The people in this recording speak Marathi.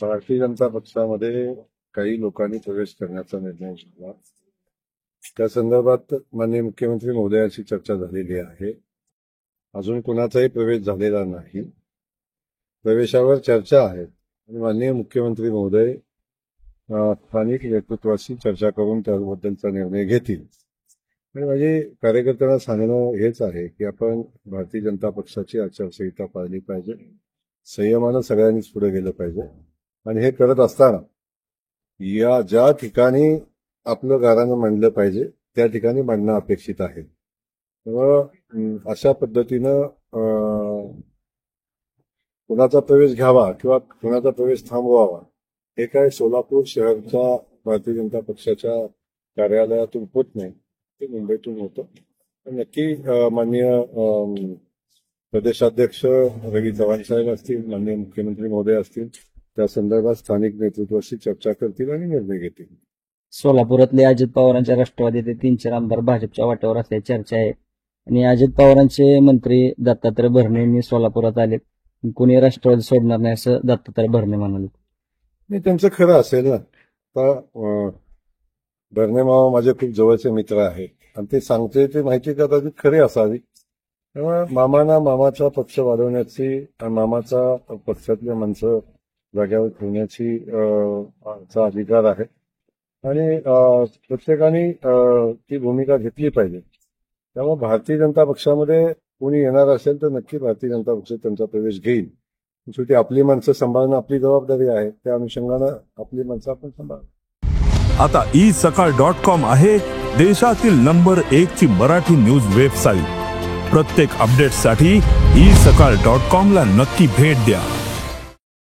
भारतीय जनता पक्षामध्ये काही लोकांनी प्रवेश करण्याचा निर्णय घेतला. त्या संदर्भात माननीय मुख्यमंत्री महोदयांशी चर्चा झालेली आहे. अजून कोणाचाही प्रवेश झालेला नाही. प्रवेशावर चर्चा आहे आणि माननीय मुख्यमंत्री महोदय स्थानिक नेतृत्वाशी चर्चा करून त्याबद्दलचा निर्णय घेतील. आणि माझे कार्यकर्त्यांना सांगणं हेच आहे की आपण भारतीय जनता पक्षाची आचारसंहिता पाळली पाहिजे. संयमानं सगळ्यांनीच पुढे गेलं पाहिजे. आणि हे करत असताना या ज्या ठिकाणी आपलं गाऱ्हाणं मांडलं पाहिजे त्या ठिकाणी मांडणं अपेक्षित आहे. त्यामुळं अशा पद्धतीनं कुणाचा प्रवेश घ्यावा किंवा कुणाचा प्रवेश थांबवावा हे काय सोलापूर शहरच्या भारतीय जनता पक्षाच्या कार्यालयातून होत नाही, ते मुंबईतून होतं. नक्की माननीय प्रदेशाध्यक्ष रवी चव्हाण साहेब असतील, माननीय मुख्यमंत्री महोदय असतील, त्या संदर्भात स्थानिक नेतृत्वाशी चर्चा करतील आणि निर्णय घेतील. सोलापुरातले अजित पवारांच्या राष्ट्रवादीचे 3-4 आमदार भाजपच्या वाटेवर असल्याची चर्चा आहे. आणि अजित पवारांचे मंत्री दत्तात्रय भरणे यांनी सोलापुरात आले. कोणी राष्ट्रवादी सोडणार नाही असं दत्तात्रय भरणे म्हणाले. नाही, त्यांचं खरं असेल ना. आता भरणे मामा माझे खूप जवळचे मित्र आहेत आणि ते सांगते ते माहिती कदाचित खरी असावी. त्यामुळे मामांना मामाचा पक्ष वाढवण्याची आणि मामाचा पक्षातल्या माणसं जाग्यावर ठेवण्याची चा अधिकार आहे आणि प्रत्येकाने ती भूमिका घेतली पाहिजे. त्यामुळे भारतीय जनता पक्षामध्ये कोणी येणार असेल तर नक्की भारतीय जनता पक्ष त्यांचा प्रवेश घेईल. शेवटी आपली माणसं सांभाळणं आपली जबाबदारी आहे. त्या अनुषंगानं आपली माणसं आपण सांभाळणं. आता isakal.com आहे देशातील नंबर 1 ची मराठी न्यूज वेबसाईट. प्रत्येक अपडेटसाठी isakal.com ला नक्की भेट द्या.